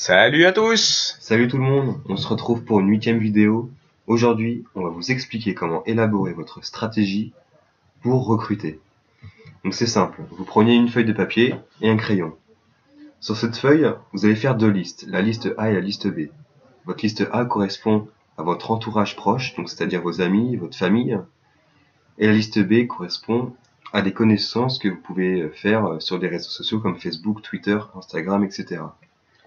Salut à tous! Salut tout le monde, on se retrouve pour une 8e vidéo. Aujourd'hui, on va vous expliquer comment élaborer votre stratégie pour recruter. Donc c'est simple, vous prenez une feuille de papier et un crayon. Sur cette feuille, vous allez faire deux listes, la liste A et la liste B. Votre liste A correspond à votre entourage proche, donc c'est-à-dire vos amis, votre famille. Et la liste B correspond à des connaissances que vous pouvez faire sur des réseaux sociaux comme Facebook, Twitter, Instagram, etc.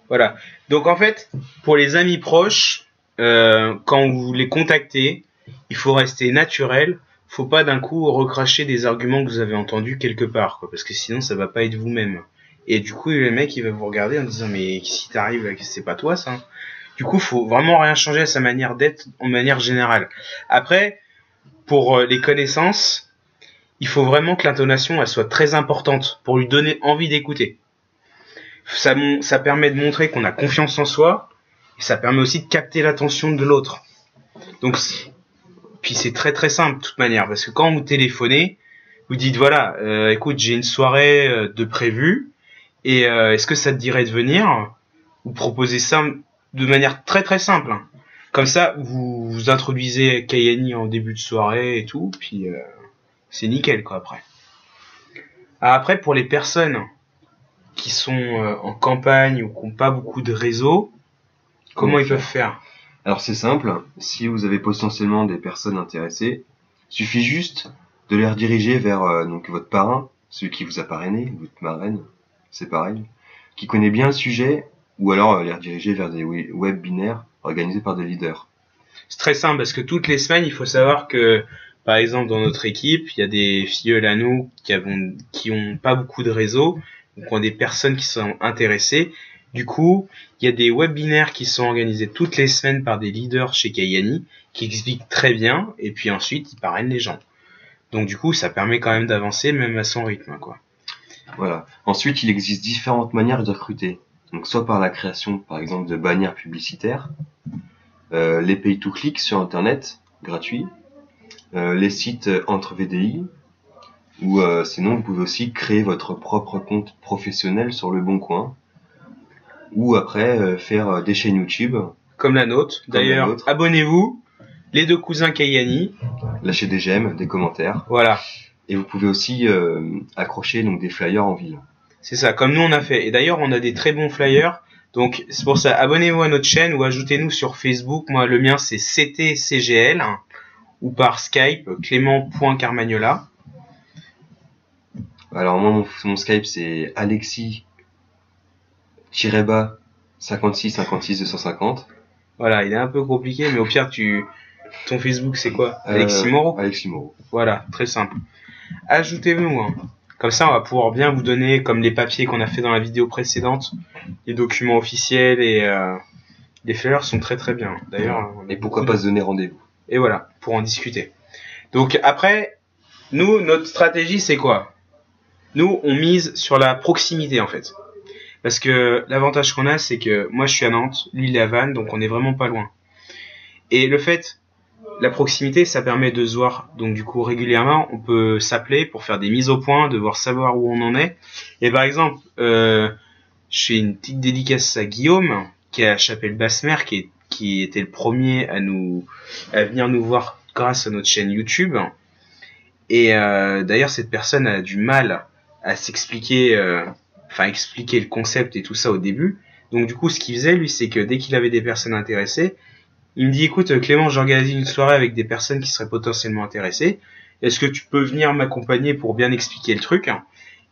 Voilà. Donc en fait, pour les amis proches, quand vous les contactez, il faut rester naturel. Faut pas d'un coup recracher des arguments que vous avez entendus quelque part, quoi, parce que sinon ça va pas être vous-même. Et du coup, le mec il va vous regarder en disant mais si t'arrives, c'est pas toi ça. Du coup, faut vraiment rien changer à sa manière d'être en manière générale. Après, pour les connaissances, il faut vraiment que l'intonation elle soit très importante pour lui donner envie d'écouter. Ça permet de montrer qu'on a confiance en soi, et ça permet aussi de capter l'attention de l'autre. Donc, puis c'est très très simple de toute manière, parce que quand vous téléphonez, vous dites voilà, écoute, j'ai une soirée de prévue, et est-ce que ça te dirait de venir? Vous proposez ça de manière très très simple. Comme ça, vous introduisez Kayani en début de soirée et tout, puis c'est nickel quoi après. Après, pour les personnes qui sont en campagne ou qui n'ont pas beaucoup de réseau, comment ils peuvent faire? Alors c'est simple, si vous avez potentiellement des personnes intéressées, il suffit juste de les rediriger vers donc votre parrain, celui qui vous a parrainé, votre marraine, c'est pareil, qui connaît bien le sujet, ou alors les rediriger vers des webinaires organisés par des leaders. C'est très simple parce que toutes les semaines, il faut savoir que, par exemple, dans notre équipe, il y a des filleuls à nous qui ont pas beaucoup de réseau, donc ont des personnes qui sont intéressées. Du coup, il y a des webinaires qui sont organisés toutes les semaines par des leaders chez Kayani qui expliquent très bien et puis ensuite ils parrainent les gens. Donc du coup, ça permet quand même d'avancer même à son rythme, quoi. Voilà. Ensuite, il existe différentes manières de recruter. Donc soit par la création, par exemple, de bannières publicitaires, les pay-to-click sur Internet, gratuits, les sites entre VDI, ou sinon vous pouvez aussi créer votre propre compte professionnel sur le Bon Coin, ou après faire des chaînes YouTube. Comme la nôtre. D'ailleurs, abonnez-vous, les deux cousins Kayani. Lâchez des j'aime, des commentaires. Voilà. Et vous pouvez aussi accrocher donc des flyers en ville. C'est ça, comme nous on a fait. Et d'ailleurs, on a des très bons flyers. Donc c'est pour ça, abonnez-vous à notre chaîne ou ajoutez-nous sur Facebook. Moi, le mien c'est CTCGL ou par Skype Clément.Carmagnola. Alors moi, mon Skype c'est Alexis-bas 56 56 250. Voilà, il est un peu compliqué, mais au pire, ton Facebook c'est quoi? Alexis Moreau? Alexis Moreau. Voilà, très simple. Ajoutez-nous, hein. Comme ça, on va pouvoir bien vous donner, comme les papiers qu'on a fait dans la vidéo précédente, les documents officiels et les flyers sont très très bien. D'ailleurs, et pourquoi pas se donner rendez-vous? Et voilà, pour en discuter. Donc après, nous, notre stratégie, c'est quoi? Nous, on mise sur la proximité en fait. Parce que l'avantage qu'on a, c'est que moi, je suis à Nantes, lui, il est à Vannes, donc on est vraiment pas loin. Et le fait, la proximité, ça permet de se voir. Donc du coup, régulièrement, on peut s'appeler pour faire des mises au point, devoir savoir où on en est. Et par exemple, je fais une petite dédicace à Guillaume, qui est à Chapelle-Basse-Mer, qui était le premier à venir nous voir grâce à notre chaîne YouTube. Et d'ailleurs, cette personne a du mal à s'expliquer, expliquer le concept et tout ça au début. Donc du coup, ce qu'il faisait, lui, c'est que dès qu'il avait des personnes intéressées, il me dit, écoute, Clément, j'organise une soirée avec des personnes qui seraient potentiellement intéressées. Est-ce que tu peux venir m'accompagner pour bien expliquer le truc?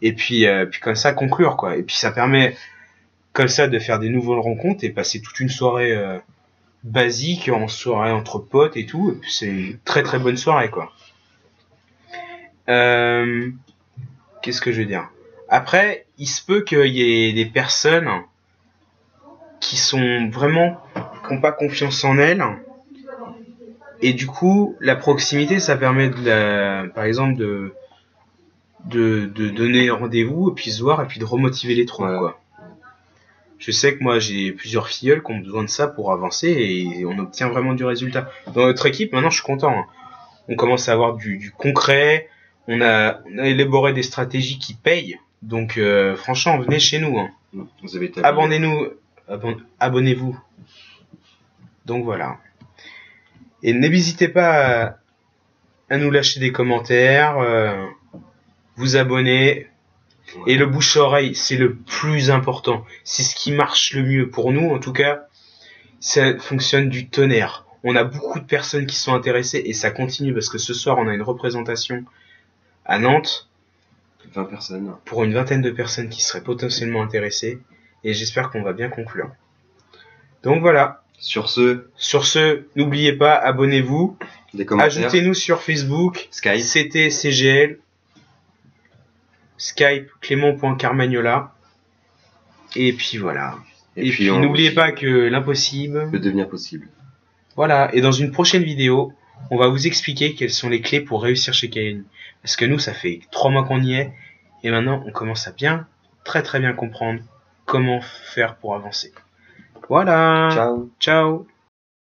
Et puis comme ça, conclure, quoi. Et puis ça permet, comme ça, de faire des nouvelles rencontres et passer toute une soirée basique, en soirée entre potes et tout. Et puis c'est une très très bonne soirée, quoi. Qu'est-ce que je veux dire? Après, il se peut qu'il y ait des personnes qui sont vraiment, qui n'ont pas confiance en elles. Et du coup, la proximité, ça permet par exemple, de donner rendez-vous et puis se voir et puis de remotiver les troupes, quoi. Je sais que moi, j'ai plusieurs filleuls qui ont besoin de ça pour avancer et on obtient vraiment du résultat. Dans notre équipe, maintenant, je suis content, hein. On commence à avoir du concret. On a élaboré des stratégies qui payent. Donc, franchement, venez chez nous, hein. Vous avez abonnez-vous. Donc voilà. Et n'hésitez pas à nous lâcher des commentaires, vous abonner. Ouais. Et le bouche-oreille, c'est le plus important. C'est ce qui marche le mieux pour nous, en tout cas. Ça fonctionne du tonnerre. On a beaucoup de personnes qui sont intéressées et ça continue parce que ce soir, on a une représentation à Nantes. 20 personnes. Pour une vingtaine de personnes qui seraient potentiellement intéressées. Et j'espère qu'on va bien conclure. Donc voilà. Sur ce, n'oubliez pas, abonnez-vous. Des commentaires. Ajoutez-nous sur Facebook. Skype. CTCGL. Skype Clément.Carmagnola. Et puis voilà. Et puis n'oubliez pas que l'impossible peut devenir possible. Voilà. Et dans une prochaine vidéo, on va vous expliquer quelles sont les clés pour réussir chez Kaileni. Parce que nous, ça fait 3 mois qu'on y est. Et maintenant, on commence à très très bien comprendre comment faire pour avancer. Voilà. Ciao. Ciao.